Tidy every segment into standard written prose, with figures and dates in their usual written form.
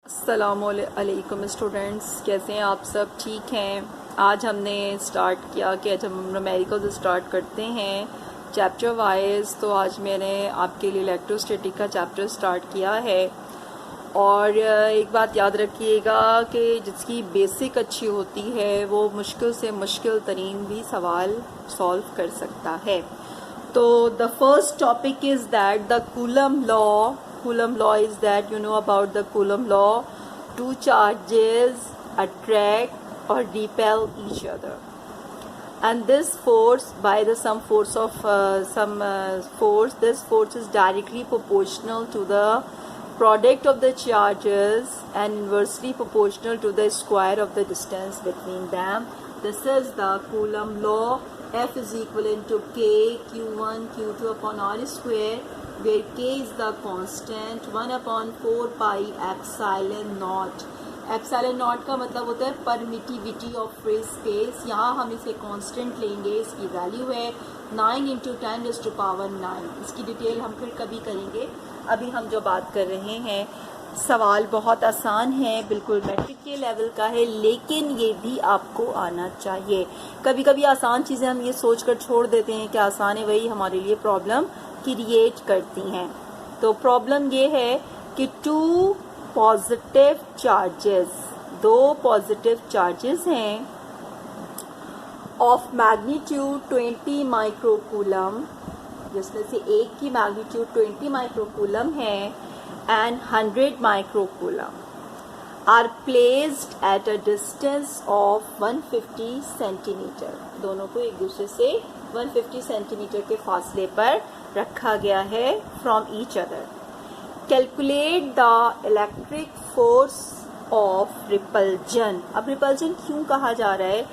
अस्सलामुअलैकुम स्टूडेंट्स, कैसे हैं आप सब? ठीक हैं। आज हमने स्टार्ट किया कि आज हम न्यूमेरिकल्स स्टार्ट करते हैं चैप्टर वाइज। तो आज मैंने आपके लिए इलेक्ट्रोस्टैटिक का चैप्टर स्टार्ट किया है। और एक बात याद रखिएगा कि जिसकी बेसिक अच्छी होती है वो मुश्किल से मुश्किल तरीन भी सवाल सॉल्व कर सकता है। तो the first topic is that the coulomb law. Coulomb law is that you know about the Coulomb law. Two charges attract or repel each other, and this force by the some force of force. This force is directly proportional to the product of the charges and inversely proportional to the square of the distance between them. This is the Coulomb law. F is equivalent to K Q1 Q2 upon R square, where K is the constant 1 upon 4 pi epsilon naught. Epsilon not का मतलब होता है permittivity of free space. यहाँ हम इसे constant लेंगे, इसकी value है 9 × 10⁻⁹। इसकी डिटेल हम फिर कभी करेंगे। अभी हम जो बात कर रहे हैं, सवाल बहुत आसान है, बिल्कुल मैट्रिक के लेवल का है, लेकिन ये भी आपको आना चाहिए। कभी कभी आसान चीज़ें हम ये सोच कर छोड़ देते हैं कि आसान है, वही हमारे लिए प्रॉब्लम क्रिएट करती हैं। तो प्रॉब्लम ये है कि टू पॉजिटिव चार्जेस, दो पॉजिटिव चार्जेस हैं ऑफ मैग्नीट्यूड 20 माइक्रोकूलम, जिसमें से एक की मैग्नीट्यूड 20 माइक्रोकूलम है and 100 microcoulomb are placed at a distance of 150 centimetre. दोनों को एक दूसरे से 150 सेंटीमीटर के फासले पर रखा गया है from each other. Calculate the electric force of repulsion. अब रिपल्जन क्यों कहा जा रहा है?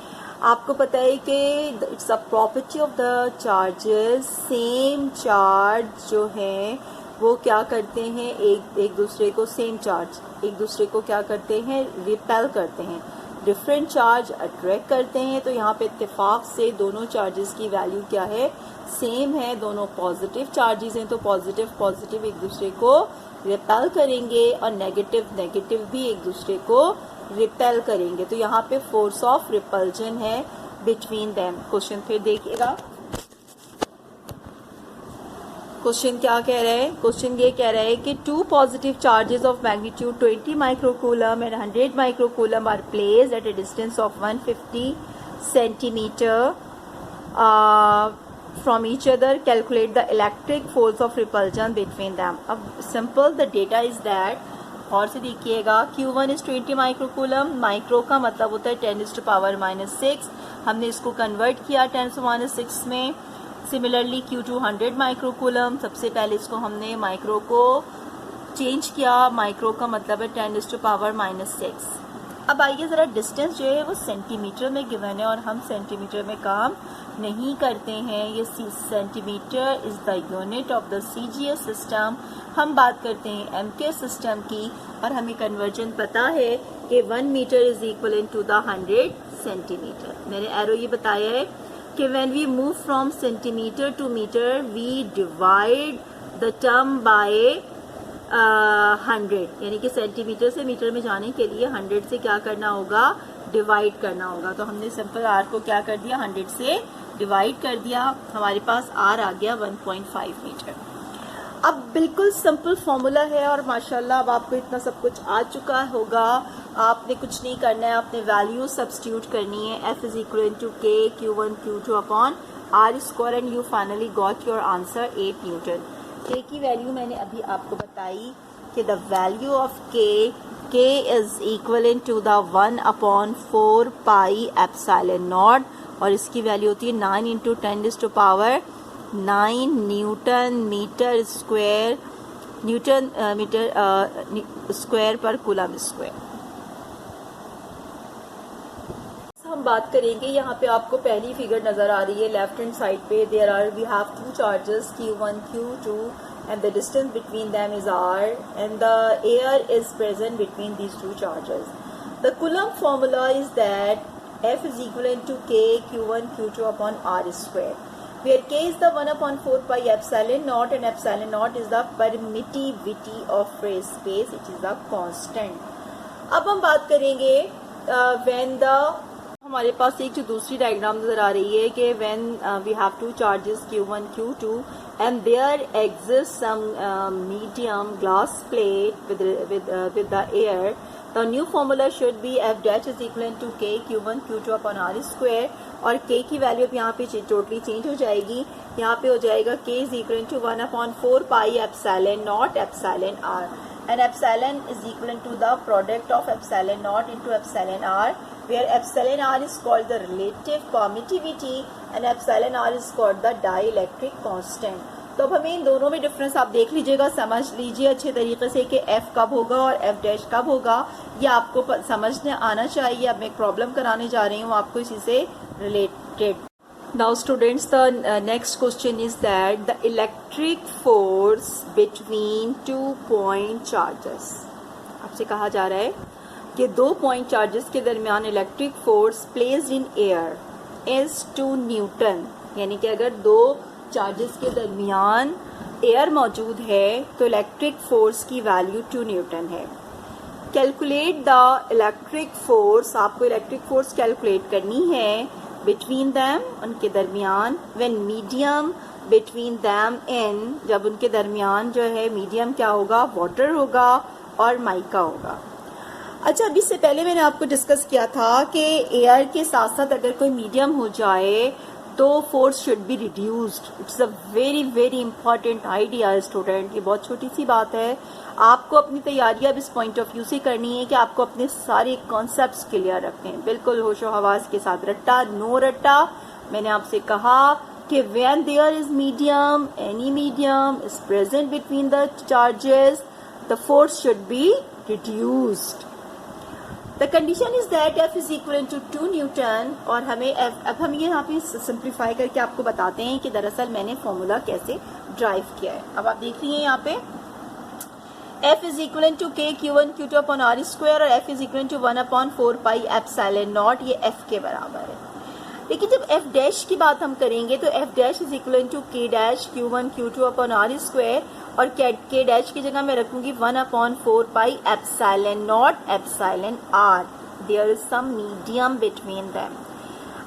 आपको पता है कि it's a property of the charges. Same charge जो हैं वो क्या करते हैं, एक दूसरे को सेम चार्ज एक दूसरे को क्या करते हैं, रिपेल करते हैं। डिफरेंट चार्ज अट्रैक्ट करते हैं। तो यहाँ पे इत्तेफाक से दोनों चार्जेस की वैल्यू क्या है, सेम है। दोनों पॉजिटिव चार्जेस हैं, तो पॉजिटिव पॉजिटिव एक दूसरे को रिपेल करेंगे और नेगेटिव नेगेटिव भी एक दूसरे को रिपेल करेंगे। तो यहाँ पे फोर्स ऑफ रिपल्जन है बिटवीन देम। क्वेश्चन फिर देखिएगा, क्वेश्चन क्या कह रहा है? क्वेश्चन ये कह रहा है कि two positive charges of magnitude 20 microcoulomb and 100 microcoulomb are placed at a distance of 150 centimetre from each other. Calculate the electric force of repulsion between them. अब simple, the data is that, और से देखिएगा, Q1 is 20 microcoulomb. Micro का मतलब होता है 10⁻⁻⁶। हमने इसको कन्वर्ट किया 10⁻⁶ में। Similarly Q2 100 microcoulomb. सबसे पहले इसको हमने माइक्रो को चेंज किया, माइक्रो का मतलब है 10⁻⁻⁶। अब आइए ज़रा, डिस्टेंस जो है वो सेंटीमीटर में गिवन है और हम सेंटीमीटर में काम नहीं करते हैं। ये centimetre is the unit of the CGS system. हम बात करते हैं MK सिस्टम की, और हमें कन्वर्जन पता है कि 1 metre is equal to the 100 centimetre. मैंने एरो ये बताया है कि when we move from centimeter to meter we divide the term by 100, यानी कि सेंटीमीटर से मीटर में जाने के लिए 100 से क्या करना होगा, डिवाइड करना होगा। तो हमने सिंपल R को क्या कर दिया, 100 से डिवाइड कर दिया, हमारे पास R आ गया 1.5 मीटर। अब बिल्कुल सिंपल फॉर्मूला है और माशाल्लाह अब आपको इतना सब कुछ आ चुका होगा। आपने कुछ नहीं करना है, आपने वैल्यू सब्स्टिट्यूट करनी है। F is equal to K Q1 Q2 upon R square and you finally got your answer 8 newton. K की वैल्यू मैंने अभी आपको बताई कि the value of K is equal to the 1 upon 4 pi epsilon naught, और इसकी value होती है 9 × 10⁻⁹ newton metre square, newton metre square पर कूलम स्क्वायर। हम बात करेंगे, यहाँ पे आपको पहली फिगर नजर आ रही है लेफ्ट हैंड साइड पे। There are we have two charges Q1 Q2 and the distance between them is R and the air is present between these two charges. The Coulomb formula is that F is equivalent to K Q1 Q2 upon R square, where K is the 1 upon 4 pi epsilon naught and epsilon naught is the permittivity of phase space, it is the constant. अब हम बात करेंगे when the, हमारे पास एक जो दूसरी diagram नजर आ रही है कि when we have two charges Q1 Q2 and there exists some medium glass plate with the air, the new formula should be F dash is equivalent to K Q1 Q2 upon R square, और K की value अब यहाँ पे totally change हो जाएगी, यहाँ पे हो जाएगा K is equivalent to 1/4 pi epsilon naught epsilon R, and epsilon is equivalent to the product of epsilon naught into epsilon R, where epsilon R is called the relative permittivity and epsilon R is called the dielectric constant. तो अब हमें इन दोनों में difference आप देख लीजिएगा, समझ लीजिए अच्छे तरीके से कि F कब होगा और F डैश कब होगा, ये आपको समझने आना चाहिए। अब मैं एक प्रॉब्लम कराने जा रही हूँ आपको इसी से related. Now students, the next question is that the electric force between 2 point charges, आपसे कहा जा रहा है कि 2 पॉइंट चार्जेस के दरमियान electric force placed in air is 2 Newton, यानी कि अगर 2 चार्जेस के दरमियान एयर मौजूद है तो इलेक्ट्रिक फोर्स की वैल्यू 2 न्यूटन है। कैलकुलेट द इलेक्ट्रिक फोर्स, आपको इलेक्ट्रिक फोर्स कैलकुलेट करनी है बिटवीन दैम, उनके दरमियान, when medium between them in, जब उनके दरमियान जो है मीडियम क्या होगा, वाटर होगा और माइका होगा। अच्छा, अभी से पहले मैंने आपको डिस्कस किया था कि एयर के साथ साथ अगर कोई मीडियम हो जाए तो force should be reduced. It's a very very important idea student, ये बहुत छोटी सी बात है, आपको अपनी तैयारी अब इस पॉइंट ऑफ व्यू से करनी है कि आपको अपने सारे कॉन्सेप्ट्स क्लियर रखें, बिल्कुल होशो हवास के साथ, रट्टा नो रट्टा। मैंने आपसे कहा कि when there is medium, any medium is present between the charges, the force should be reduced. The condition is that F is equivalent to 2 newton, और हमें अब हम ये यहाँ पे सिंप्लीफाई करके आपको बताते हैं कि दरअसल मैंने फॉर्मूला कैसे ड्राइव किया है। अब आप देख रही हैं यहाँ पे F is equivalent to K Q1 Q2 upon R square और F is equivalent to 1/4 pi epsilon naught, ये F के बराबर है। लेकिन जब F डैश की बात हम करेंगे तो F dash is equal to K dash Q1 Q2 upon R square, और K डैश की जगह मैं रखूंगी 1/4 pi epsilon naught epsilon R। There is some medium between them.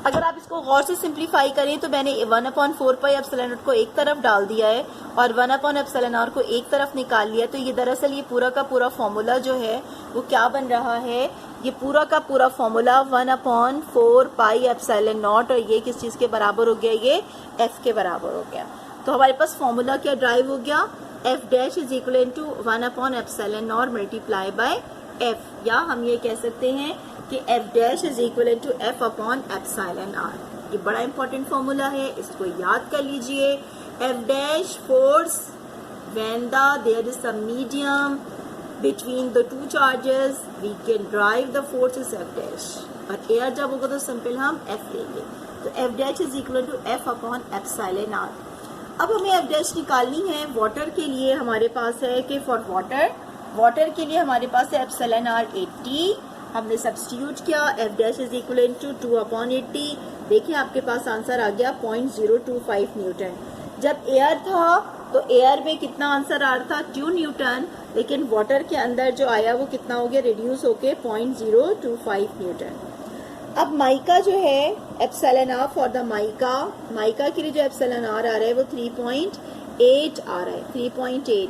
अगर आप इसको गौर से सिंप्लीफाई करें तो मैंने 1/4 पाई एप्सिलॉन नॉट को एक तरफ डाल दिया है और 1/एप्सिलॉन R को एक तरफ निकाल लिया, तो ये दरअसल ये पूरा का पूरा फॉर्मूला जो है वो क्या बन रहा है, ये पूरा का पूरा फॉर्मूला 1/4 पाई एप्सिलॉन नॉट, और ये किस चीज के बराबर हो गया, ये F के बराबर हो गया। तो हमारे पास फॉर्मूला क्या ड्राइव हो गया, F dash is equal to 1/एप्सिलॉन नॉट मल्टीप्लाई बाय F, या हम ये कह सकते हैं कि F dash is equal to F upon epsilon R। ये बड़ा इंपॉर्टेंट फॉर्मूला है, इसको याद कर लीजिए। F dash force when there is some medium between the two charges, we can derive the force is F dash, और air जब होगा तो सिंपल हम F लेंगे, तो F dash is equal to F upon epsilon R। अब हमें F dash निकालनी है। वाटर के लिए हमारे पास है कि फॉर वाटर के लिए हमारे पास है एप्सिलॉन R 80, हमने सब्स्टिट्यूट किया, F dash is equal to 2/80। देखिए आपके पास आंसर आ गया 0.025 न्यूटन। जब एयर था तो एयर में कितना आंसर आ रहा था, 2 न्यूटन, लेकिन वाटर के अंदर जो आया वो कितना हो गया, रिड्यूस होके 0.025 न्यूटन। अब माइका जो है epsilon R for the mica के लिए जो एप्सिलॉन R आ रहा है वो 3.8 आ रहा है, 3.8।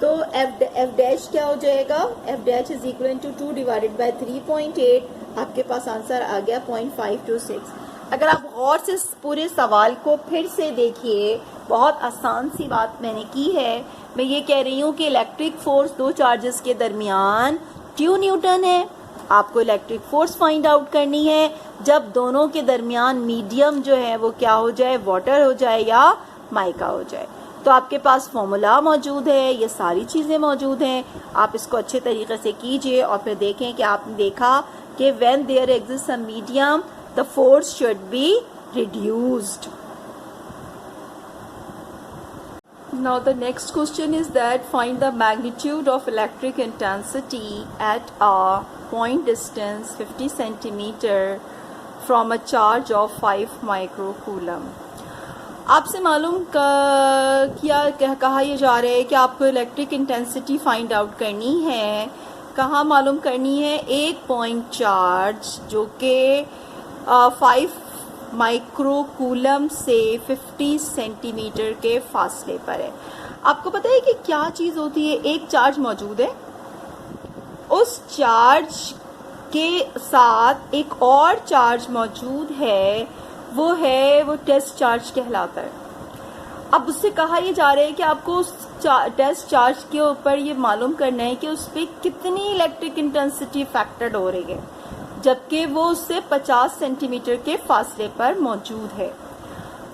तो F डैश क्या हो जाएगा, F dash is equal to 2 divided by 3.8, आपके पास आंसर आ गया 0.526। अगर आप गौर से पूरे सवाल को फिर से देखिए, बहुत आसान सी बात मैंने की है। मैं ये कह रही हूँ कि इलेक्ट्रिक फोर्स 2 चार्जेस के दरमियान 2 न्यूटन है। आपको इलेक्ट्रिक फोर्स फाइंड आउट करनी है जब दोनों के दरमियान मीडियम जो है वो क्या हो जाए, वाटर हो जाए या माइका हो जाए। तो आपके पास फॉर्मूला मौजूद है, ये सारी चीज़ें मौजूद हैं, आप इसको अच्छे तरीके से कीजिए और फिर देखें कि आपने देखा कि when there exist a medium the force should be reduced. Now the next question is that find the magnitude of electric intensity at a point distance 50 centimeter from a charge of 5 microcoulomb। आपसे मालूम कहा यह जा रहा है कि आपको electric intensity find out करनी है कहाँ मालूम करनी है? एक पॉइंट चार्ज जो कि 5 माइक्रोकूलम से 50 सेंटीमीटर के फासले पर है। आपको पता है कि क्या चीज़ होती है? एक चार्ज मौजूद है, उस चार्ज के साथ एक और चार्ज मौजूद है, वो टेस्ट चार्ज कहलाता है। अब उससे कहा यह जा रहा है कि आपको उस टेस्ट चार्ज के ऊपर ये मालूम करना है कि उस पर कितनी इलेक्ट्रिक इंटेंसिटी फैक्टर्ड हो रही है, जबकि वो उससे 50 सेंटीमीटर के फासले पर मौजूद है।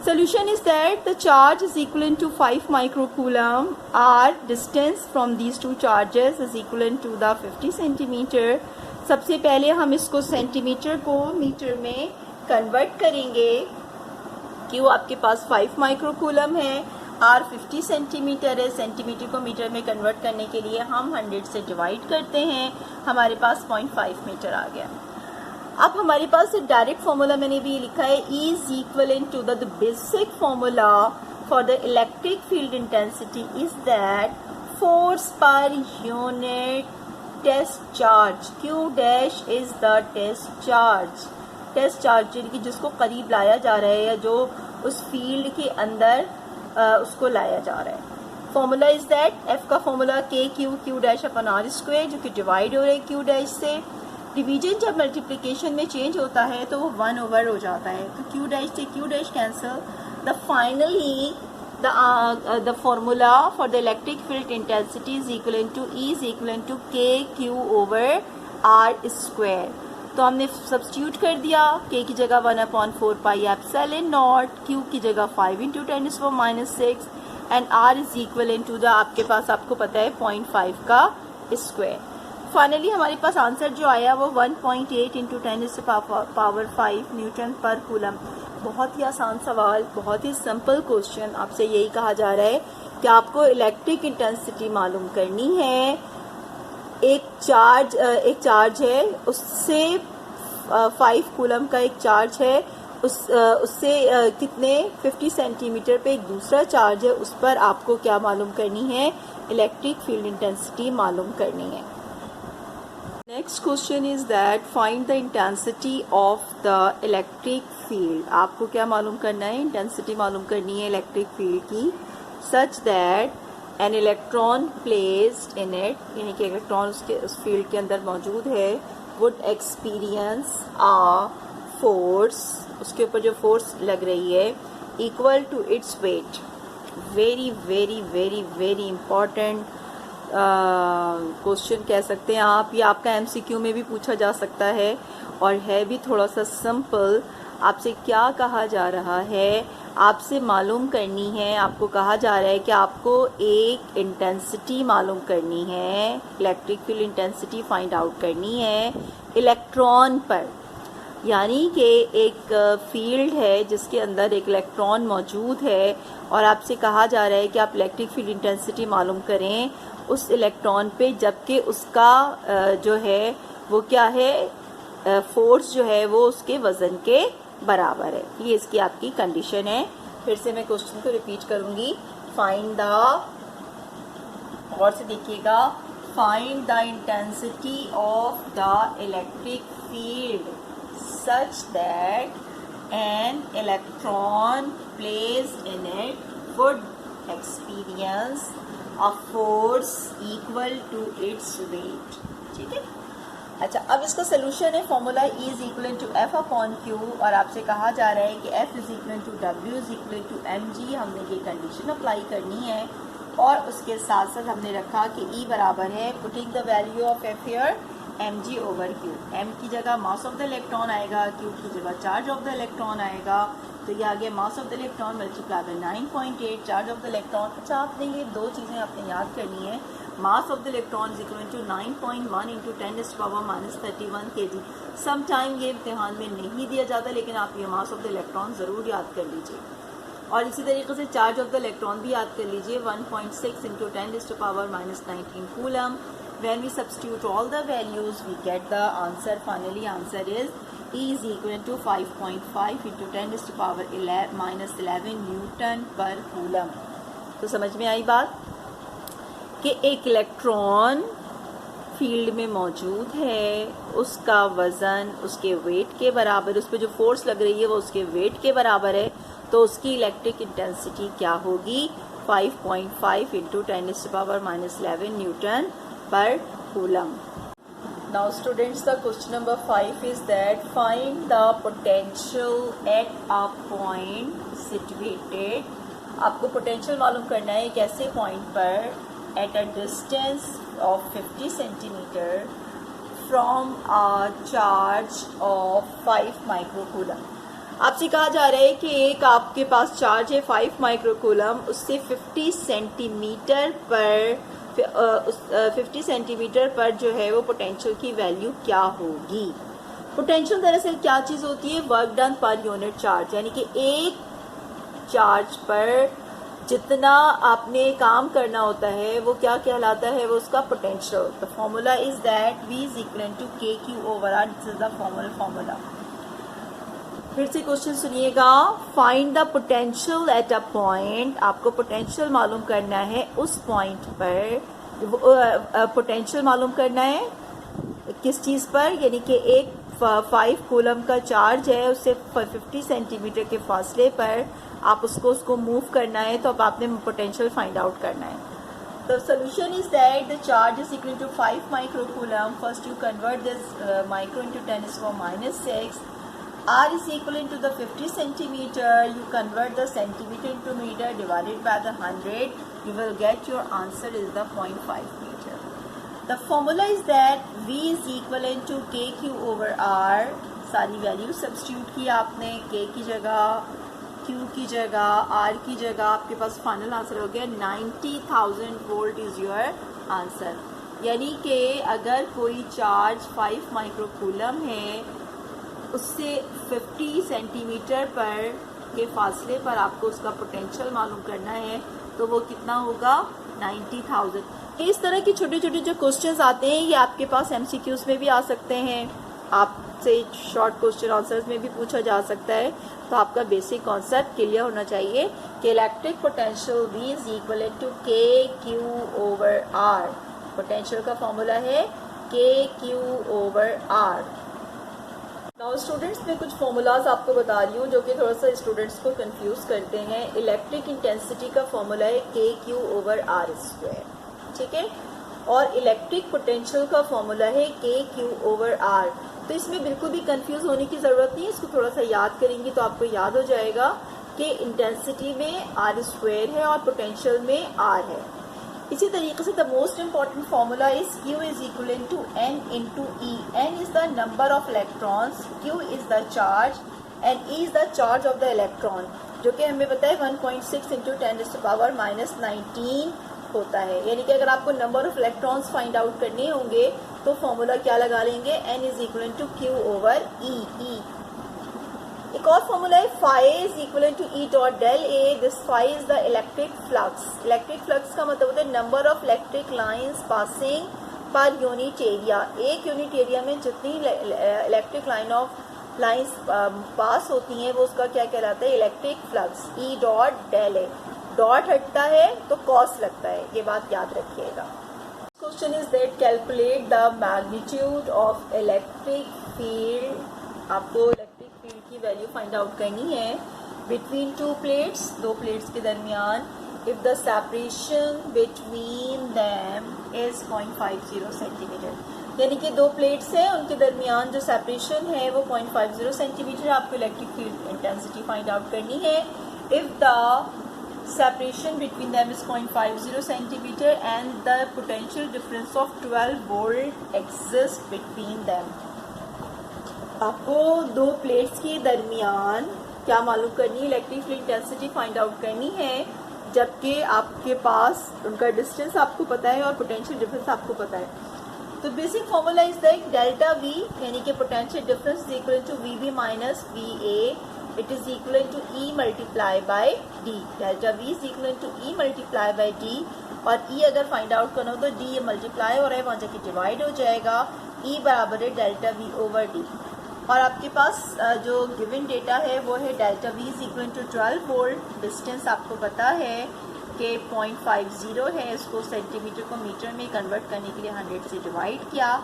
Solution is that the charge is equivalent to 5 microcoulomb. Our distance from these two charges is equivalent to the 50 centimeter. सबसे पहले हम इसको सेंटीमीटर को मीटर में कन्वर्ट करेंगे। क्यों? आपके पास 5 माइक्रोकूलम है, R 50 सेंटीमीटर है। सेंटीमीटर को मीटर में कन्वर्ट करने के लिए हम 100 से डिवाइड करते हैं, हमारे पास 0.5 मीटर आ गया। अब हमारे पास एक डायरेक्ट फॉर्मूला मैंने भी लिखा है, E is equivalent to the basic formula for the electric field intensity is that force per unit test charge, Q dash is the test charge. Test charge जिसको करीब लाया जा रहा है या जो उस फील्ड के अंदर उसको लाया जा रहा है। फॉर्मूला इज दैट, F का फॉर्मूला Q डैश अपन R स्क्वायर, जो कि डिवाइड हो रहा है Q डैश से। डिवीजन जब मल्टीप्लिकेशन में चेंज होता है तो वो 1 ओवर हो जाता है, तो Q डैश से Q dash cancel. The finally the formula for the electric field intensity is equivalent to E is equivalent to KQ over R square। तो हमने सब्स्टिट्यूट कर दिया, K की जगह 1/4 पाई एप्सिलॉन नॉट, Q की जगह 5 × 10⁻⁻6 and R is equivalent to the आपके पास आपको पता है 0.5 का स्क्वायर। फाइनली हमारे पास आंसर जो आया वो 1.8 × 10⁻5 न्यूटन पर कूलम। बहुत ही आसान सवाल, बहुत ही सिंपल क्वेश्चन। आपसे यही कहा जा रहा है कि आपको इलेक्ट्रिक इंटेंसिटी मालूम करनी है। एक चार्ज है, उससे 5 कूलम का एक चार्ज है, उससे कितने 50 सेंटीमीटर पे एक दूसरा चार्ज है, उस पर आपको क्या मालूम करनी है? इलेक्ट्रिक फील्ड इंटेंसिटी मालूम करनी है। Next question is that find the intensity of the electric field. आपको क्या मालूम करना है? इंटेंसिटी मालूम करनी है इलेक्ट्रिक फील्ड की, such that an electron placed in it, यानी कि इलेक्ट्रॉन उस फील्ड के अंदर मौजूद है, वुड एक्सपीरियंस आ फोर्स, उसके ऊपर जो फोर्स लग रही है, equal to its weight. Very very very very important question कह सकते हैं आप। ये आपका MCQ में भी पूछा जा सकता है और है भी थोड़ा सा सिंपल। आपसे क्या कहा जा रहा है? आपसे मालूम करनी है, आपको कहा जा रहा है कि आपको एक इंटेंसिटी मालूम करनी है, electric field intensity find out करनी है इलेक्ट्रॉन पर। यानी कि एक फील्ड है जिसके अंदर एक इलेक्ट्रॉन मौजूद है और आपसे कहा जा रहा है कि आप इलेक्ट्रिक फील्ड इंटेंसिटी मालूम करें उस इलेक्ट्रॉन पे, जबकि उसका जो है वो क्या है, फोर्स जो है वो उसके वजन के बराबर है। ये इसकी आपकी कंडीशन है। फिर से मैं क्वेश्चन को रिपीट करूंगी। फाइंड द, और से देखिएगा, find the intensity of the electric field such that an electron placed in it would experience a force equal to its weight। ठीक है। अच्छा, अब इसका सोल्यूशन है, formula E is equal to F/Q और आपसे कहा जा रहा है कि F is equal to W is equal to mg। हमने ये कंडीशन अप्लाई करनी है और उसके साथ साथ हमने रखा कि E बराबर है, putting the value of F here, mg over Q। m की जगह मास ऑफ द इलेक्ट्रॉन आएगा, Q की जगह चार्ज ऑफ द इलेक्ट्रॉन आएगा, तो ये आ गया mass of the electron multiply by 9.8 charge of the electron. अच्छा, आपने ये दो चीज़ें आपने याद करनी है। Mass of the electron is equal to 9.1 × 10⁻31 kg। Some time ये इम्तिहान में नहीं दिया जाता, लेकिन आप ये मास ऑफ द इलेक्ट्रॉन ज़रूर याद कर लीजिए। और इसी तरीके से चार्ज ऑफ द इलेक्ट्रॉन भी याद कर लीजिए, 1.6 × 10⁻⁻19 coulomb. When we substitute all the values, we get the answer. Finally, answer is E is equal to 5.5 × 10⁻11 Newton पर कूलम। तो समझ में आई बात कि एक इलेक्ट्रॉन फील्ड में मौजूद है उसका वज़न उसके वेट के बराबर, उस पर जो फोर्स लग रही है वो उसके वेट के बराबर है, तो उसकी इलेक्ट्रिक इंटेंसिटी क्या होगी? 5.5 इंटू 10⁻⁻11 न्यूटन पर coulomb. Now students, the question number 5 is that find the potential at a point situated. आपको पोटेंशियल मालूम करना है एक ऐसे पॉइंट पर at a distance of 50 centimetre from a charge of 5 microcoulomb. आपसे कहा जा रहा है कि एक आपके पास चार्ज है 5 माइक्रोकूलम, उससे 50 सेंटीमीटर पर जो है वो पोटेंशियल की वैल्यू क्या होगी। पोटेंशियल दरअसल क्या चीज़ होती है? Work done per unit charge, यानी कि एक चार्ज पर जितना आपने काम करना होता है वो क्या कहलाता है? वो उसका potential. The formula is that V is equal to KQ/R। This is the formula. फिर से क्वेश्चन सुनिएगा। Find the potential at a point. आपको पोटेंशियल मालूम करना है उस पॉइंट पर। पोटेंशियल मालूम करना है किस चीज़ पर? यानी कि एक 5 कूलम का चार्ज है, उससे 50 सेंटीमीटर के फासले पर आप उसको मूव करना है, तो अब आपने पोटेंशियल फाइंड आउट करना है। The solution is that the charge is equal to 5 microcoulomb. First you convert this micro into 10⁻⁻6. R is equal to the 50 centimeter. You convert the centimeter into meter divided by the 100. You will get your answer is the 0.5 meter. The formula is that V is equivalent to KQ/R. सारी value substitute की आपने, K की जगह, Q की जगह, R की जगह, आपके पास फाइनल आंसर हो गया 90,000 वोल्ट इज योर आंसर। यानी कि अगर कोई चार्ज 5 माइक्रोकूलम है, उससे 50 सेंटीमीटर पर के फासले पर आपको उसका पोटेंशियल मालूम करना है, तो वो कितना होगा? 90,000। इस तरह के छोटे छोटे जो क्वेश्चंस आते हैं ये आपके पास MCQs में भी आ सकते हैं, आपसे शॉर्ट क्वेश्चन आंसर्स में भी पूछा जा सकता है। तो आपका बेसिक कॉन्सेप्ट क्लियर होना चाहिए कि electric potential V is equal to KQ/R। Potential का फॉर्मूला है KQ/R। नाउ स्टूडेंट्स, मैं कुछ फॉर्मूलाज आपको बता रही हूँ जो कि थोड़ा सा स्टूडेंट्स को कंफ्यूज करते हैं। इलेक्ट्रिक इंटेंसिटी का फॉर्मूला है KQ/R², ठीक है, और इलेक्ट्रिक पोटेंशियल का फॉर्मूला है KQ/R। तो इसमें बिल्कुल भी कंफ्यूज होने की ज़रूरत नहीं है, इसको थोड़ा सा याद करेंगे तो आपको याद हो जाएगा कि इंटेंसिटी में R² है और पोटेंशियल में R है। इसी तरीके से the most important formula is Q is equal to N into E। N is the number of electrons, Q is the charge and E is the charge of the electron, जो कि हमें पता है 1.6 into 10⁻⁻19 होता है। यानी कि अगर आपको number of electrons find out करने होंगे तो फॉर्मूला क्या लगा लेंगे? N is equal to Q/E। एक और फॉर्मूला है phi is equal to E.del A। This phi is the electric flux. Electric flux का मतलब होता है number of electric lines passing per unit area. एक यूनिट एरिया में जितनी इलेक्ट्रिक लाइंस पास होती हैं वो उसका क्या कहलाता है? Electric flux. E.del A। Dot हटता है तो कॉस लगता है, ये बात याद रखिएगा। Question is that calculate the magnitude of electric field. आपको इलेक्ट्रिक फील्ड की वैल्यू फाइंड आउट करनी है बिटवीन टू प्लेट्स, दो प्लेट्स के दरमियान, if the separation between them is 0.50 centimetre. यानी कि दो प्लेट्स हैं, उनके दरमियान जो सेपरेशन है वो 0.50 सेंटीमीटर। आपको electric field intensity find out करनी है if the separation between them is 0.50 centimeter and the potential difference of 12 volt exists between them। आपको दो प्लेट्स के दरमियान क्या मालूम करनी है? Electric field intensity find out करनी है, जबकि आपके पास उनका डिस्टेंस आपको पता है और पोटेंशियल डिफरेंस आपको पता है। तो basic formula is that delta V, यानी कि potential difference is equal to VB minus VA। It is equal to E multiply by D। Delta V is equal to E multiply by D, और E अगर find out करना हो तो D multiply हो रहा है, वहाँ जाके डिवाइड हो जाएगा। E बराबर है डेल्टा V/D। और आपके पास जो गिवन डेटा है वो है delta V is equal to 12 volt. Distance आपको पता है के 0.50 है, इसको सेंटीमीटर को मीटर में कन्वर्ट करने के लिए 100 से डिवाइड किया।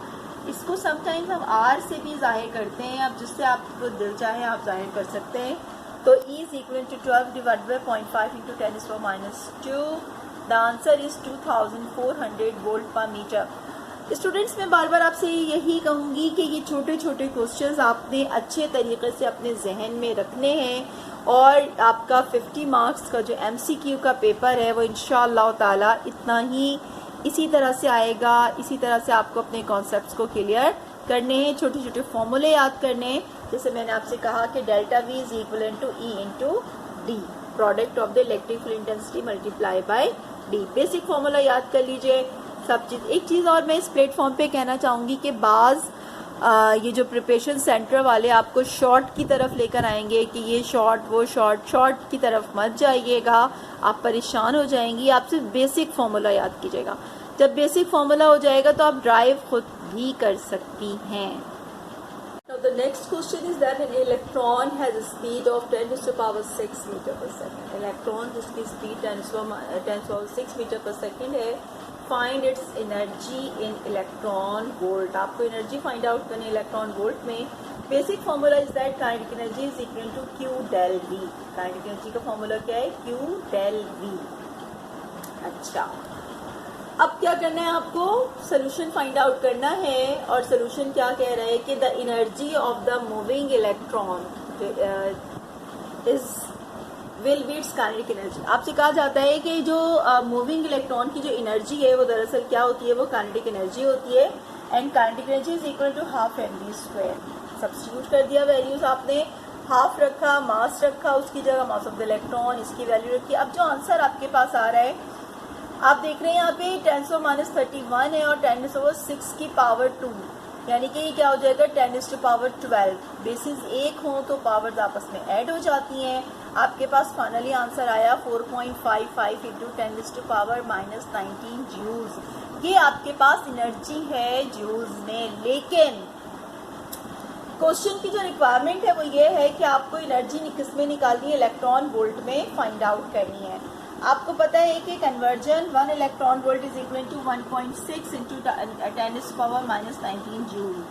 इसको समटाइम्स हम आर से भी ज़ाहिर करते हैं, अब जिससे आपको दिल चाहे आप ज़ाहिर कर सकते हैं। तो E is equal to 12 divide by 0.5 into 10⁻²। The answer is 2400 volt per metre. Students, मैं बार बार आपसे यही कहूँगी कि ये छोटे छोटे क्वेश्चंस आपने अच्छे तरीके से अपने जहन में रखने हैं, और आपका 50 मार्क्स का जो MCQ का पेपर है वो इंशाअल्लाह ताला इतना ही इसी तरह से आएगा। इसी तरह से आपको अपने कॉन्सेप्ट्स को क्लियर करने हैं, छोटे छोटे फॉर्मूले याद करने हैं। जैसे मैंने आपसे कहा कि delta V is equal to E into D, product of the electric field intensity multiply by D। Basic formula याद कर लीजिए सब चीज़। एक चीज़ और मैं इस प्लेटफॉर्म पे कहना चाहूँगी कि बाज़ ये जो प्रिपरेशन सेंटर वाले आपको शॉर्ट की तरफ लेकर आएंगे कि ये शॉर्ट वो शॉर्ट की तरफ मत जाइएगा, आप परेशान हो जाएंगी। आप सिर्फ बेसिक फार्मूला याद कीजिएगा। जब बेसिक फार्मूला हो जाएगा तो आप ड्राइव खुद भी कर सकती हैं। Now the next question is that an electron has a speed of 10⁶ metre per second. Electron जिसकी स्पीड 10⁶ मीटर पर सेकेंड है, find its energy in electron volt. आपको एनर्जी फाइंड आउट करनी है इलेक्ट्रॉन वोल्ट में। Basic formula is that kinetic energy is equal to Q del V। Kinetic energy का formula क्या है? Q del V। अच्छा, अब क्या करना है आपको? सोल्यूशन फाइंड आउट करना है, और सोल्यूशन क्या कह रहा है कि the energy of the moving electron is will be it's kinetic energy. आपसे कहा जाता है कि जो मूविंग इलेक्ट्रॉन की जो एनर्जी है वो दरअसल क्या होती है? वो काइनेटिक एनर्जी होती है। And kinetic energy is equal to ½ mv²। Substitute कर दिया वैल्यूज आपने, हाफ रखा, मास रखा, उसकी जगह मास ऑफ द इलेक्ट्रॉन, इसकी वैल्यू रखी। अब जो आंसर आपके पास आ रहा है, आप देख रहे हैं यहाँ पे 10⁻31 है और 10⁻6 की पावर 2, यानी कि ये क्या हो जाएगा? 10⁻12। बेसिस एक हों तो पावर्स आपस में ऐड हो जाती हैं। आपके पास फाइनली आंसर आया 4.55 इंटू 10⁻⁻19 जूल्स। ये आपके पास एनर्जी है जूल्स में। लेकिन क्वेश्चन की जो रिक्वायरमेंट है वो ये है कि आपको एनर्जी किस में निकालनी है? इलेक्ट्रॉन वोल्ट में फाइंड आउट करनी है। आपको पता है कि conversion 1 electron volt is equal to 1.6 into 10⁻⁻19 joule.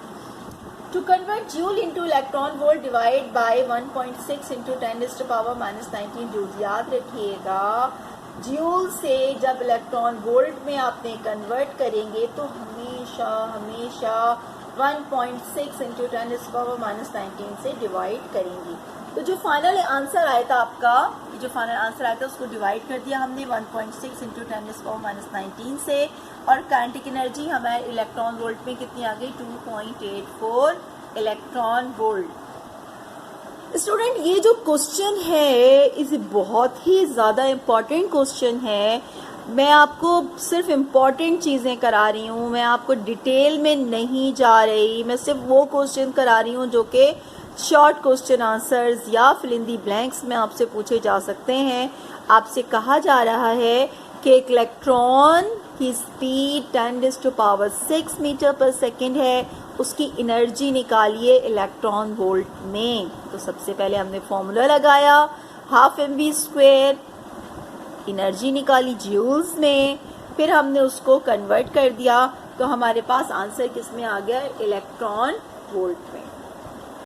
To convert joule into electron volt divide by 1.6 into 10⁻⁻19 joule. याद रखिएगा, जूल से जब इलेक्ट्रॉन वोल्ट में आपने कन्वर्ट करेंगे तो हमेशा 1.6 इंटू 10⁻⁻19 से डिवाइड करेंगी। तो जो फाइनल आंसर आया था आपका, जो फाइनल आंसर आया था उसको डिवाइड कर दिया हमने 1.6 इंटू 10⁻⁻19 से, और काइनेटिक एनर्जी हमारे इलेक्ट्रॉन वोल्ट में कितनी आ गई? 2.84 इलेक्ट्रॉन वोल्ट। स्टूडेंट, ये जो क्वेश्चन है इस बहुत ही ज़्यादा इम्पॉर्टेंट क्वेश्चन है। मैं आपको सिर्फ इम्पॉर्टेंट चीज़ें करा रही हूँ, मैं आपको डिटेल में नहीं जा रही। मैं सिर्फ वो क्वेश्चन करा रही हूँ जो कि शॉर्ट क्वेश्चन आंसर्स या फिल इन दी ब्लैंक्स में आपसे पूछे जा सकते हैं। आपसे कहा जा रहा है कि एक इलेक्ट्रॉन की स्पीड 10⁻6 मीटर पर सेकेंड है, उसकी एनर्जी निकालिए इलेक्ट्रॉन वोल्ट में। तो सबसे पहले हमने फॉर्मूला लगाया, ½ mv², एनर्जी निकाली जूल्स में, फिर हमने उसको कन्वर्ट कर दिया, तो हमारे पास आंसर किस में आ गया? इलेक्ट्रॉन वोल्ट में।